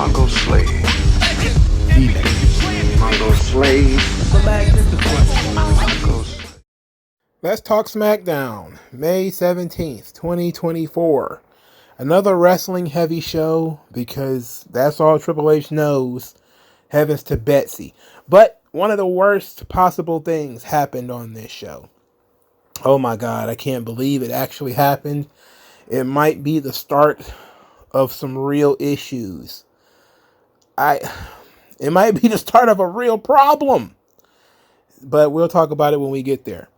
MagMongoSlade. MagMongoSlade. Let's talk Smackdown, May 17th, 2024. Another wrestling heavy show because that's all Triple H knows. Heavens to Betsy. But one of the worst possible things happened on this show. Oh my God, I can't believe it actually happened. It might be the start of some real issues. It might be the start of a real problem. But we'll talk about it when we get there.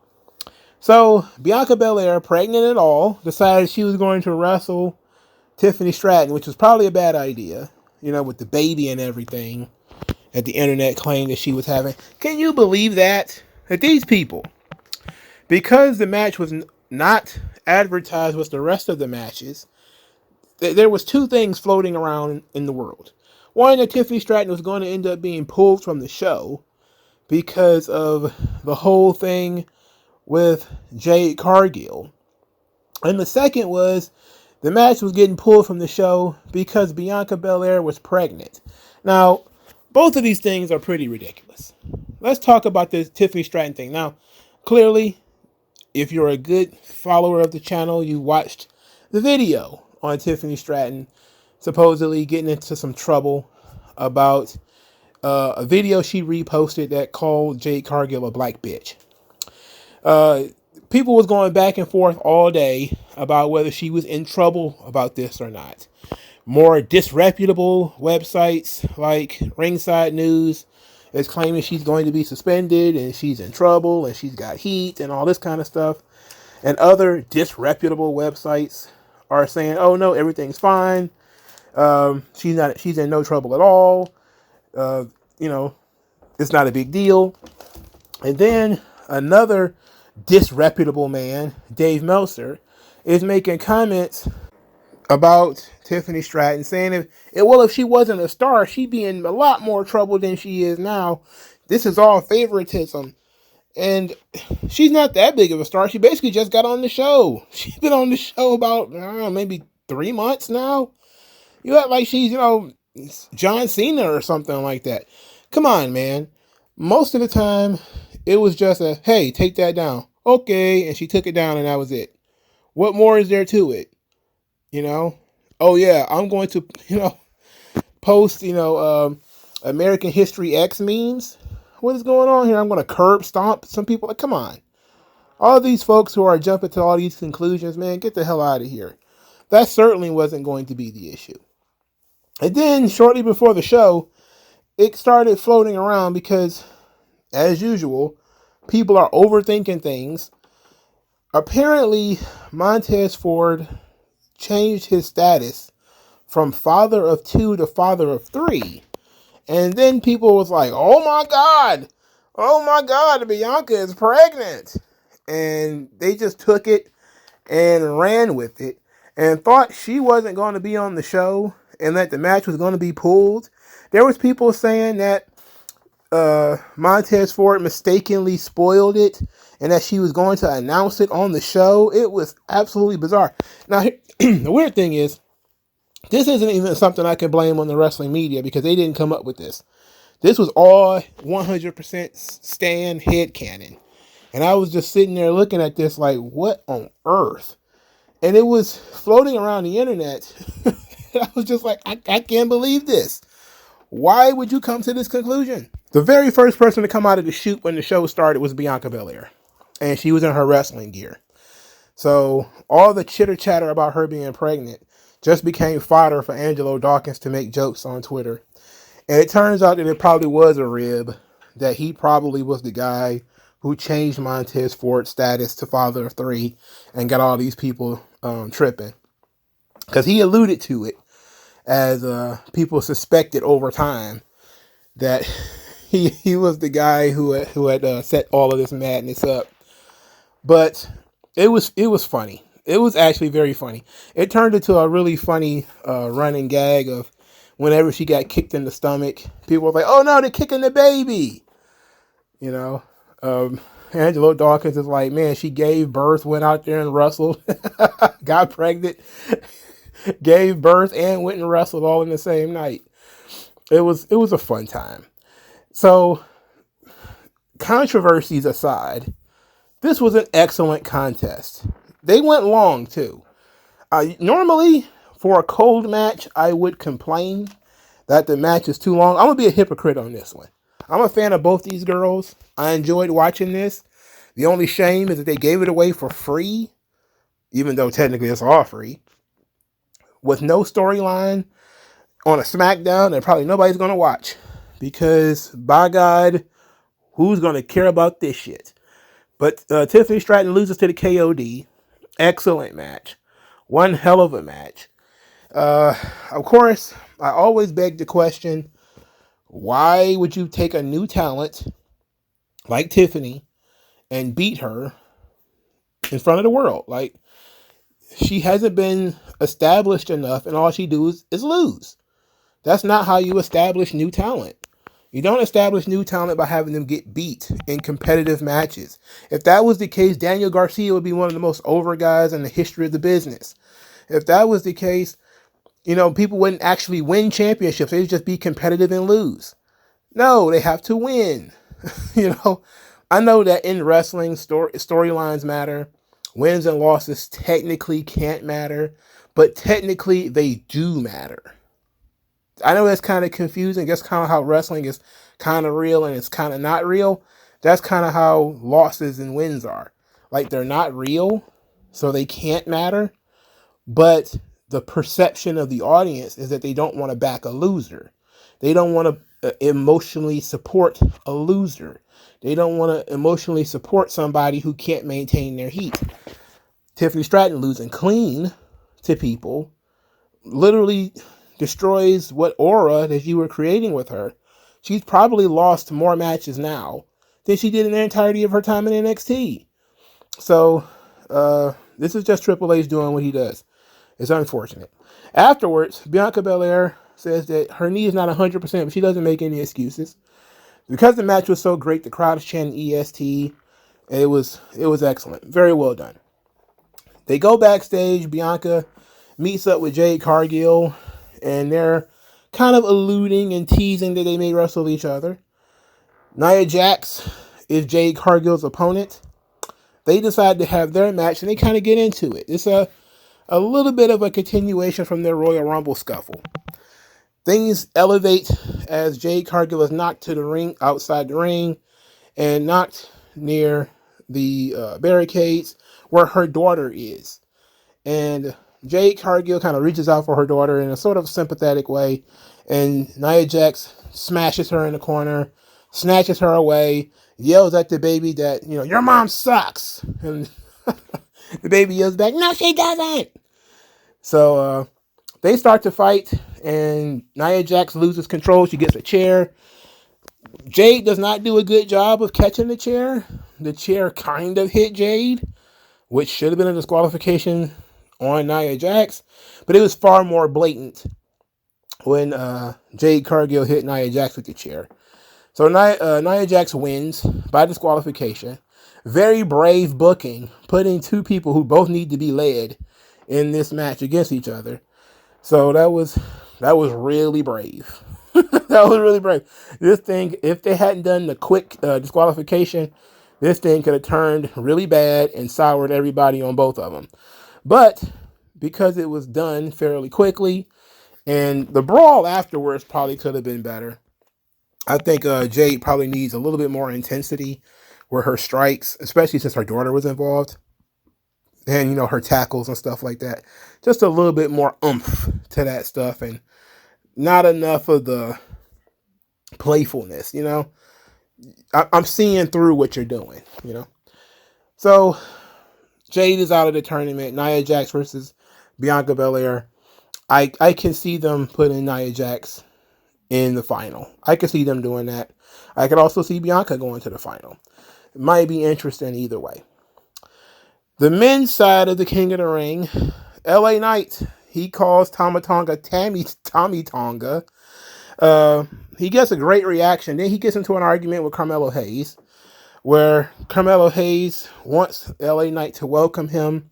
So, Bianca Belair, pregnant and all, decided she was going to wrestle Tiffany Stratton, which was probably a bad idea, with the baby and everything that the internet claimed that she was having. Can you believe that? That these people, because the match was not advertised with the rest of the matches, there was two things floating around in the world. One, that Tiffany Stratton was going to end up being pulled from the show because of the whole thing with Jade Cargill. And the second was the match was getting pulled from the show because Bianca Belair was pregnant. Now, both of these things are pretty ridiculous. Let's talk about this Tiffany Stratton thing. Now, clearly, if you're a good follower of the channel, you watched the video on Tiffany Stratton supposedly getting into some trouble about a video she reposted that called Jade Cargill a black bitch. People was going back and forth all day about whether she was in trouble about this or not. More disreputable websites like Ringside News is claiming she's going to be suspended and she's in trouble and she's got heat and all this kind of stuff. And other disreputable websites are saying, oh no, everything's fine. She's in no trouble at all. It's not a big deal. And then another disreputable man, Dave Meltzer, is making comments about Tiffany Stratton, saying if she wasn't a star, she'd be in a lot more trouble than she is now. This is all favoritism. And she's not that big of a star. She basically just got on the show. She's been on the show about, maybe 3 months now. You act like she's, John Cena or something like that. Come on, man. Most of the time, it was just a, hey, take that down. Okay, and she took it down and that was it. What more is there to it? Oh yeah, I'm going to, post, American History X memes. What is going on here? I'm going to curb stomp some people. Like, come on. All these folks who are jumping to all these conclusions, man, get the hell out of here. That certainly wasn't going to be the issue. And then shortly before the show, it started floating around because, as usual, people are overthinking things. Apparently, Montez Ford changed his status from father of 2 to father of 3. And then people was like, oh my God, Bianca is pregnant. And they just took it and ran with it and thought she wasn't going to be on the show and that the match was going to be pulled. There was people saying that Montez Ford mistakenly spoiled it and that she was going to announce it on the show. It was absolutely bizarre. Now, the weird thing is, this isn't even something I can blame on the wrestling media because they didn't come up with this. This was all 100% Stan headcanon. And I was just sitting there looking at this like, what on earth? And it was floating around the internet. I was just like, I can't believe this. Why would you come to this conclusion? The very first person to come out of the chute when the show started was Bianca Belair. And she was in her wrestling gear. So all the chitter chatter about her being pregnant just became fodder for Angelo Dawkins to make jokes on Twitter. And it turns out that it probably was a rib, that he probably was the guy who changed Montez Ford's status to father of 3 and got all these people tripping. Because he alluded to it as people suspected over time that he was the guy who had set all of this madness up. But it was funny. It was actually very funny. It turned into a really funny running gag of whenever she got kicked in the stomach, people were like, oh no, they're kicking the baby. Angelo Dawkins is like, man, she gave birth, went out there and wrestled, got pregnant, gave birth, and went and wrestled all in the same night. was a fun time. So, controversies aside, this was an excellent contest. They went long too. Normally, for a cold match, I would complain that the match is too long. I'm gonna be a hypocrite on this one. I'm a fan of both these girls. I enjoyed watching this. The only shame is that they gave it away for free, even though technically it's all free, with no storyline on a Smackdown that probably nobody's gonna watch. Because, by God, who's gonna care about this shit? But Tiffany Stratton loses to the KOD. Excellent match. One hell of a match. Of course, I always beg the question, why would you take a new talent like Tiffany and beat her in front of the world? Like, she hasn't been established enough, and all she does is lose. That's not how you establish new talent. You don't establish new talent by having them get beat in competitive matches. If that was the case, Daniel Garcia would be one of the most over guys in the history of the business. If that was the case, people wouldn't actually win championships. They'd just be competitive and lose. No, they have to win. I know that in wrestling, storylines matter. Wins and losses technically can't matter, but technically they do matter. I know that's kind of confusing. That's kind of how wrestling is kind of real and it's kind of not real. That's kind of how losses and wins are. Like, they're not real, so they can't matter. But the perception of the audience is that they don't want to back a loser. They don't want to emotionally support a loser. They don't want to emotionally support somebody who can't maintain their heat. Tiffany Stratton losing clean to people literally destroys what aura that you were creating with her. She's probably lost more matches now than she did in the entirety of her time in NXT. So, this is just Triple H doing what he does. It's unfortunate. Afterwards, Bianca Belair says that her knee is not 100%, but she doesn't make any excuses. Because the match was so great, the crowd is chanting EST. It was excellent. Very well done. They go backstage. Bianca meets up with Jade Cargill, and they're kind of alluding and teasing that they may wrestle each other. Nia Jax is Jade Cargill's opponent. They decide to have their match, and they kind of get into it. It's a little bit of a continuation from their Royal Rumble scuffle. Things elevate as Jade Cargill is knocked to the ring, outside the ring, and knocked near the barricades where her daughter is. And Jade Cargill kind of reaches out for her daughter in a sort of sympathetic way, and Nia Jax smashes her in the corner, snatches her away, yells at the baby that, your mom sucks. And the baby yells back, no, she doesn't. So they start to fight, and Nia Jax loses control. She gets a chair. Jade does not do a good job of catching the chair. The chair kind of hit Jade, which should have been a disqualification on Nia Jax, but it was far more blatant when Jade Cargill hit Nia Jax with the chair. So Nia Jax wins by disqualification. Very brave booking, putting two people who both need to be led in this match against each other. So that was really brave. That was really brave. This thing, if they hadn't done the quick disqualification, this thing could have turned really bad and soured everybody on both of them. But because it was done fairly quickly, and the brawl afterwards probably could have been better. I think Jade probably needs a little bit more intensity where her strikes, especially since her daughter was involved, and her tackles and stuff like that. Just a little bit more oomph to that stuff, and not enough of the playfulness. I'm seeing through what you're doing. So Jade is out of the tournament. Nia Jax versus Bianca Belair. I can see them putting Nia Jax in the final. I can see them doing that. I could also see Bianca going to the final. It might be interesting either way. The men's side of the King of the Ring, LA Knight, he calls Tommy Tonga. He gets a great reaction. Then he gets into an argument with Carmelo Hayes, where Carmelo Hayes wants LA Knight to welcome him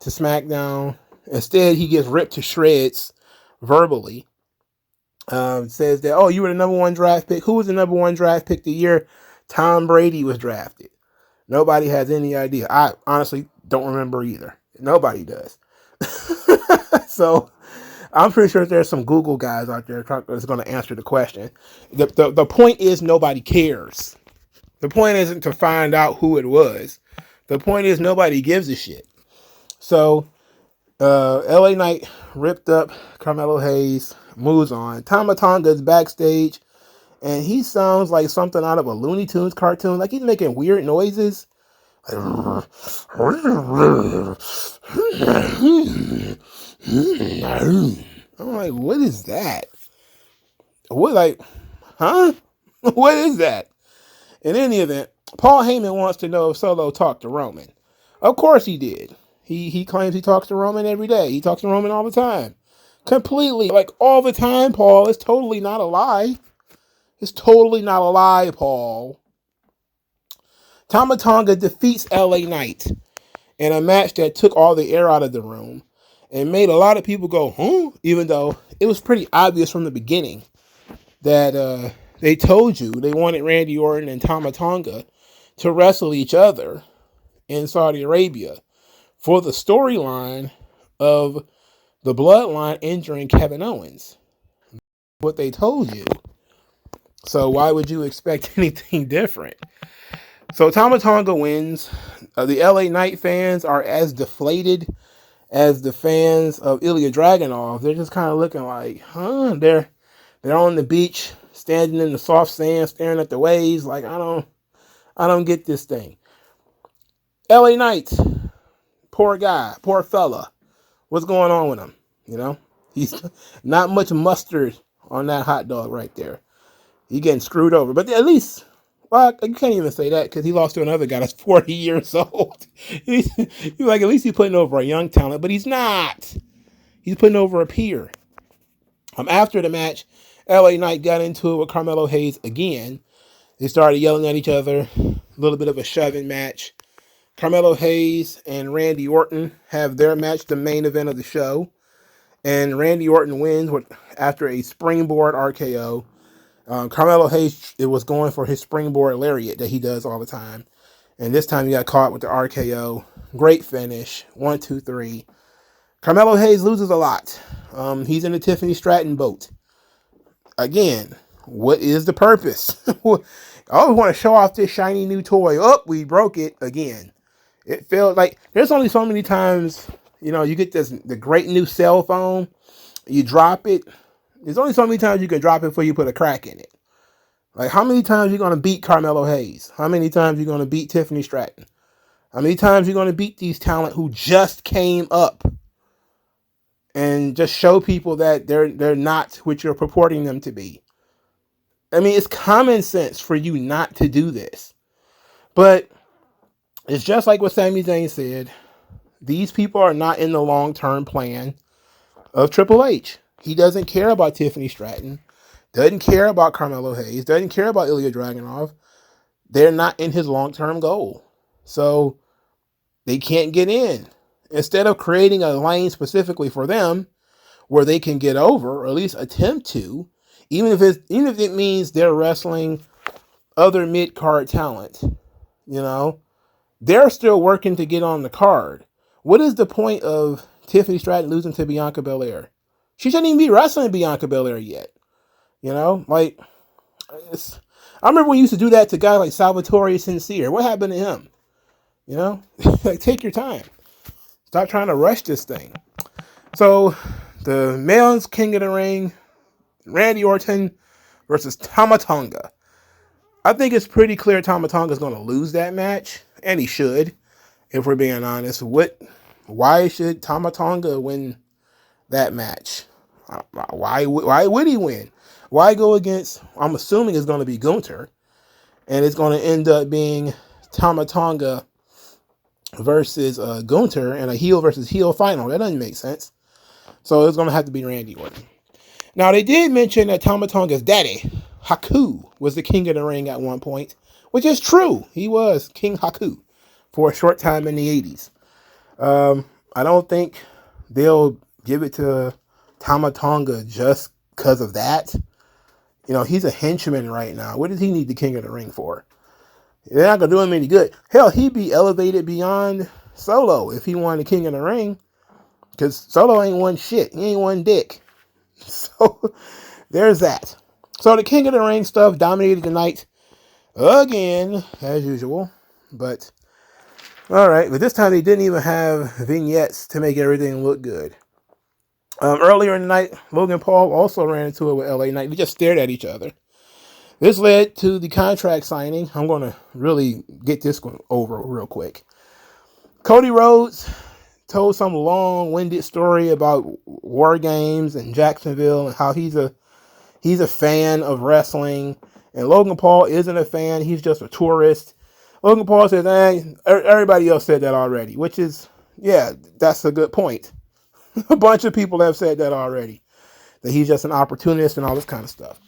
to SmackDown. Instead, he gets ripped to shreds verbally. says that, oh, you were the number one draft pick. Who was the number one draft pick the year Tom Brady was drafted? Nobody has any idea. I honestly don't remember either. Nobody does. So I'm pretty sure there's some Google guys out there that's going to answer the question. The point is nobody cares. The point isn't to find out who it was. The point is nobody gives a shit. So LA Knight ripped up Carmelo Hayes, moves on. Tama Tonga's backstage, and he sounds like something out of a Looney Tunes cartoon. Like he's making weird noises. I'm like, what is that? What, like, huh? What is that? In any event, Paul Heyman wants to know if Solo talked to Roman. Of course he did. He claims he talks to Roman every day. He talks to Roman all the time. Completely, like all the time, Paul. It's totally not a lie. It's totally not a lie, Paul. Tama Tonga defeats LA Knight in a match that took all the air out of the room and made a lot of people go, huh? Even though it was pretty obvious from the beginning that they told you they wanted Randy Orton and Tama Tonga to wrestle each other in Saudi Arabia for the storyline of the Bloodline injuring Kevin Owens. What they told you. So why would you expect anything different? So Tama Tonga wins. The LA Knight fans are as deflated as the fans of Ilya Dragunov. They're just kind of looking like, huh? They're on the beach, standing in the soft sand, staring at the waves. Like, I don't get this thing. LA Knight, poor guy, poor fella. What's going on with him? You know, he's not much mustard on that hot dog right there. He getting screwed over, but at least. Well, you can't even say that because he lost to another guy that's 40 years old. He's like, at least he's putting over a young talent, but he's not. He's putting over a peer. After the match, LA Knight got into it with Carmelo Hayes again. They started yelling at each other. A little bit of a shoving match. Carmelo Hayes and Randy Orton have their match, the main event of the show. And Randy Orton wins after a springboard RKO. Carmelo Hayes was going for his springboard lariat that he does all the time. And this time he got caught with the RKO. Great finish. 1, 2, 3. Carmelo Hayes loses a lot. He's in the Tiffany Stratton boat. Again, what is the purpose? I always want to show off this shiny new toy. Oh, we broke it again. It felt like there's only so many times, you get the great new cell phone. You drop it. There's only so many times you can drop it before you put a crack in it. Like, how many times are you going to beat Carmelo Hayes? How many times are you going to beat Tiffany Stratton? How many times are you going to beat these talent who just came up and just show people that they're not what you're purporting them to be? I mean, it's common sense for you not to do this. But it's just like what Sami Zayn said. These people are not in the long-term plan of Triple H. He doesn't care about Tiffany Stratton, doesn't care about Carmelo Hayes, doesn't care about Ilya Dragunov. They're not in his long-term goal. So they can't get in. Instead of creating a lane specifically for them where they can get over, or at least attempt to, even if it means they're wrestling other mid-card talent, they're still working to get on the card. What is the point of Tiffany Stratton losing to Bianca Belair? She shouldn't even be wrestling Bianca Belair yet. I remember when you used to do that to guys like Salvatore Sincere. What happened to him? Like, take your time. Stop trying to rush this thing. So, the male's king of the ring, Randy Orton versus Tama Tonga. I think it's pretty clear Tama Tonga is going to lose that match, and he should, if we're being honest. Why should Tama Tonga win that match? Why would he win? Why go against, I'm assuming it's going to be Gunther, and it's going to end up being Tama Tonga versus Gunther and a heel versus heel final. That doesn't make sense. So it's going to have to be Randy Orton. Now, they did mention that Tama Tonga's daddy, Haku, was the king of the ring at one point, which is true. He was King Haku for a short time in the 80s. I don't think they'll give it to Tama Tonga just because of that. You know, he's a henchman right now. What does he need the King of the Ring for? They're not going to do him any good. Hell, he'd be elevated beyond Solo if he won the King of the Ring. Because Solo ain't won shit. He ain't won dick. So, there's that. So, the King of the Ring stuff dominated the night again, as usual. But, alright. But this time they didn't even have vignettes to make everything look good. Earlier in the night, Logan Paul also ran into it with LA Knight. They just stared at each other. This led to the contract signing. I'm going to really get this one over real quick. Cody Rhodes told some long-winded story about War Games and Jacksonville and how he's a fan of wrestling. And Logan Paul isn't a fan. He's just a tourist. Logan Paul says, everybody else said that already, which is, yeah, that's a good point. A bunch of people have said that already, that he's just an opportunist and all this kind of stuff.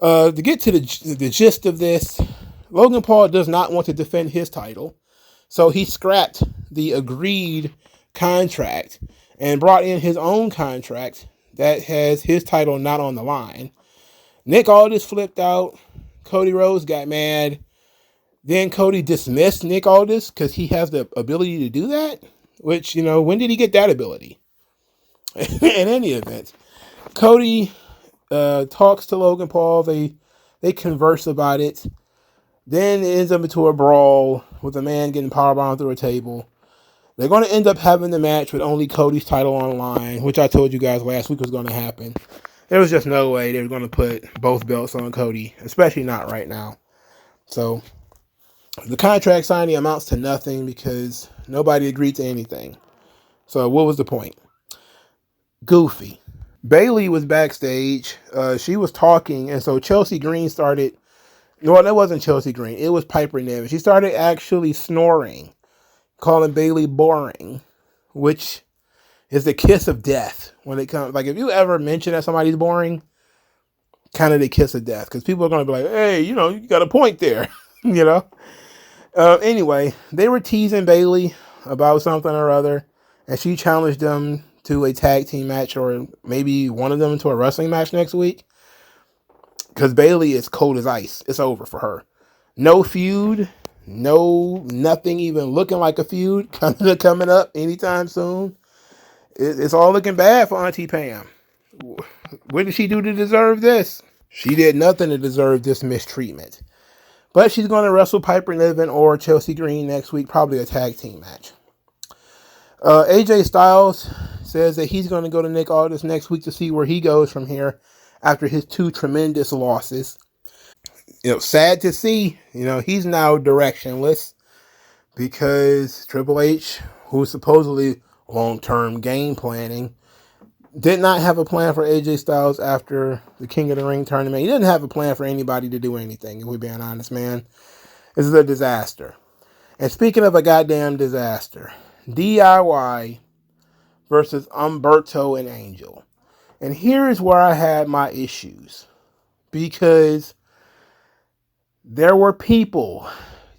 To get to the gist of this, Logan Paul does not want to defend his title, so he scrapped the agreed contract and brought in his own contract that has his title not on the line. Nick Aldis flipped out. Cody Rhodes got mad. Then Cody dismissed Nick Aldis because he has the ability to do that, which, you know, when did he get that ability? In any event, Cody talks to Logan Paul. They converse about it. Then it ends up into a brawl with a man getting powerbombed through a table. They're going to end up having the match with only Cody's title on the line, which I told you guys last week was going to happen. There was just no way they were going to put both belts on Cody, especially not right now. So the contract signing amounts to nothing because nobody agreed to anything. So what was the point? Goofy. Bayley was backstage. She was talking, and so Chelsea Green started. No, that wasn't Chelsea Green. It was Piper Niven. She started actually snoring, calling Bayley boring, which is the kiss of death when it comes. Like, if you ever mention that somebody's boring, kind of the kiss of death, because people are going to be like, hey, you know, you got a point there, you know? Anyway, they were teasing Bayley about something or other, and she challenged them to a tag team match, or maybe one of them to a wrestling match next week. Because Bayley is cold as ice. It's over for her. No feud. Nothing even looking like a feud coming up anytime soon. It's all looking bad for Auntie Pam. What did she do to deserve this? She did nothing to deserve this mistreatment. But she's going to wrestle Piper Niven or Chelsea Green next week. Probably a tag team match. AJ Styles says that he's going to go to Nick Aldis next week to see where he goes from here after his two tremendous losses. You know, sad to see, you know, he's now directionless because Triple H, who's supposedly long-term game planning, did not have a plan for AJ Styles after the King of the Ring tournament. He didn't have a plan for anybody to do anything, if we're being honest, man. This is a disaster. And speaking of a goddamn disaster, DIY versus Umberto and Angel. And here's where I had my issues. Because there were people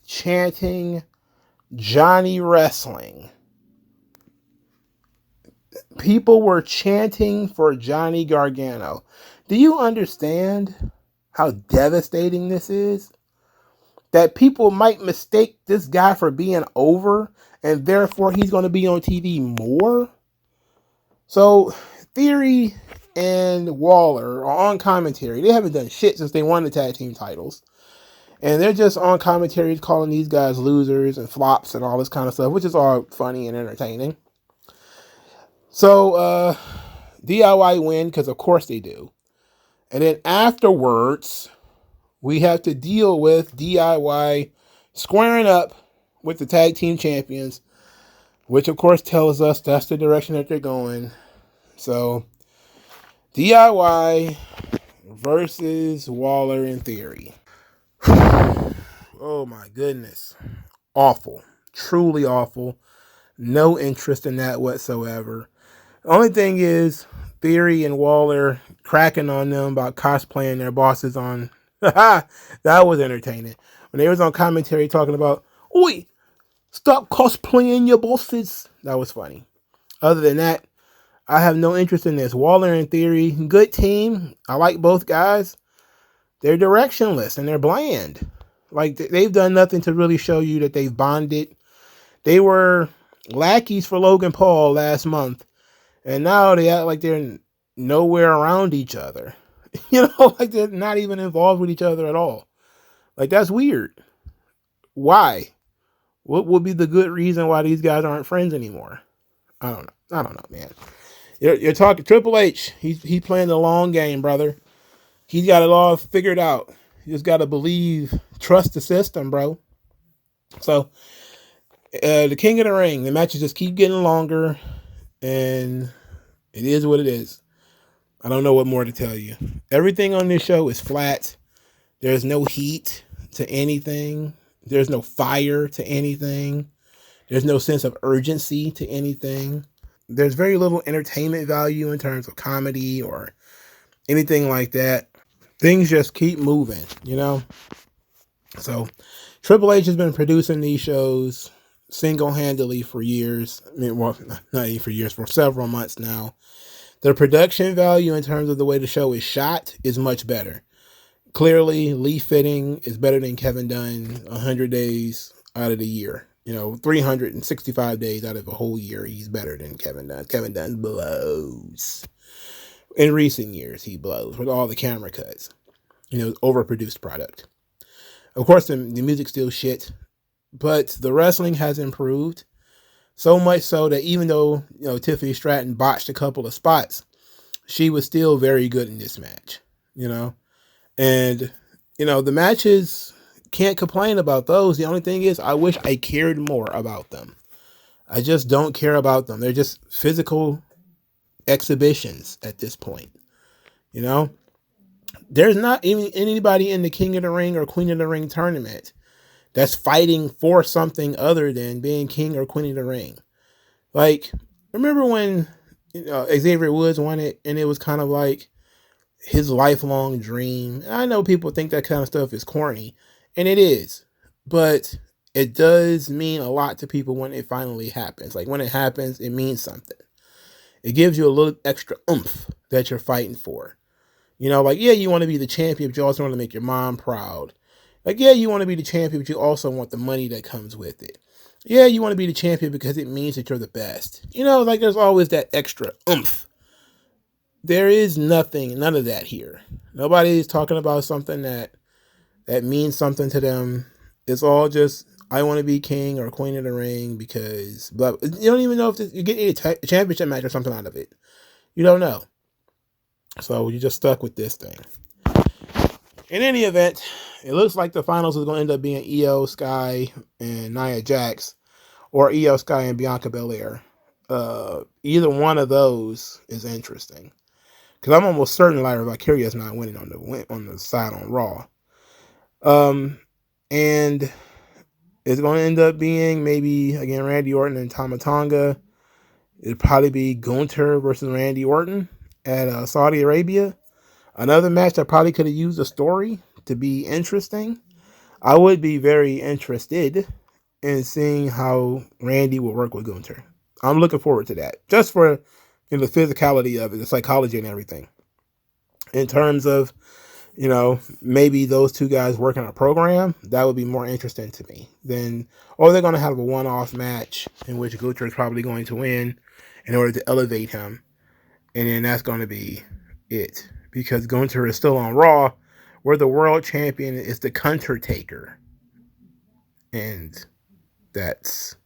chanting Johnny Wrestling. People were chanting for Johnny Gargano. Do you understand how devastating this is? That people might mistake this guy for being over, and therefore he's going to be on TV more. So Theory and Waller are on commentary. They haven't done shit since they won the tag team titles. And they're just on commentary calling these guys losers and flops and all this kind of stuff, which is all funny and entertaining. So DIY win, because of course they do. And then afterwards, we have to deal with DIY squaring up with the tag team champions, which of course tells us that's the direction that they're going. So DIY versus Waller and Theory. Oh my goodness. Awful. Truly awful. No interest in that whatsoever. The only thing is Theory and Waller cracking on them about cosplaying their bosses on. That was entertaining. When they was on commentary talking about, oi, stop cosplaying your bosses. That was funny. Other than that, I have no interest in this. Waller and Theory, good team. I like both guys. They're directionless and they're bland. Like, they've done nothing to really show you that they've bonded. They were lackeys for Logan Paul last month, and now they act like they're nowhere around each other. Like they're not even involved with each other at all. Like, that's weird. Why? What would be the good reason why these guys aren't friends anymore? I don't know, man. You're talking Triple H. He's playing the long game, brother. He's got it all figured out. You just got to believe, trust the system, bro. So, the King of the Ring, the matches just keep getting longer, and it is what it is. I don't know what more to tell you. Everything on this show is flat. There's no heat to anything. There's no fire to anything. There's no sense of urgency to anything. There's very little entertainment value in terms of comedy or anything like that. Things just keep moving, So, Triple H has been producing these shows single-handedly for years. I mean, well, not even for years, for several months now. The production value in terms of the way the show is shot is much better. Clearly, Lee Fitting is better than Kevin Dunn 100 days out of the year. 365 days out of a whole year, he's better than Kevin Dunn. Kevin Dunn blows. In recent years, he blows with all the camera cuts. Overproduced product. Of course, the music's still shit, but the wrestling has improved. So much so that even though, Tiffany Stratton botched a couple of spots, she was still very good in this match, And, the matches, can't complain about those. The only thing is, I wish I cared more about them. I just don't care about them. They're just physical exhibitions at this point. There's not even anybody in the King of the Ring or Queen of the Ring tournament that's fighting for something other than being King or Queen of the Ring. Like, remember when Xavier Woods won it, and it was kind of like his lifelong dream. I know people think that kind of stuff is corny, and it is, but it does mean a lot to people when it finally happens. Like, when it happens, it means something. It gives you a little extra oomph that you're fighting for. Like, yeah, you want to be the champion, but you also want to make your mom proud. Like, yeah, you want to be the champion, but you also want the money that comes with it. Yeah, you want to be the champion because it means that you're the best. Like, there's always that extra oomph. There is none of that here. Nobody's talking about something that means something to them. It's all just, I want to be king or queen of the ring because, blah. You don't even know if you get a championship match or something out of it. You don't know. So you're just stuck with this thing. In any event, it looks like the finals is going to end up being Io Sky and Nia Jax, or Io Sky and Bianca Belair. Either one of those is interesting, because I'm almost certain Lyra Valkyria is not winning on the side on Raw. And it's going to end up being maybe again Randy Orton and Tama Tonga. It'd probably be Gunther versus Randy Orton at Saudi Arabia. Another match that probably could have used a story to be interesting. I would be very interested in seeing how Randy will work with Gunther. I'm looking forward to that. Just for the physicality of it, the psychology and everything. In terms of, maybe those two guys working a program, that would be more interesting to me than, they're going to have a one-off match in which Gunther is probably going to win in order to elevate him. And then that's going to be it. Because Gunther is still on Raw, where the world champion is the Undertaker. And that's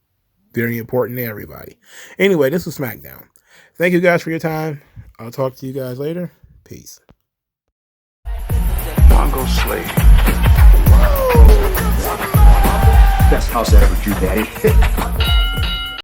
very important to everybody. Anyway, this was Smackdown. Thank you guys for your time. I'll talk to you guys later. Peace. MagMongoSlade. Best house I ever drew, Daddy.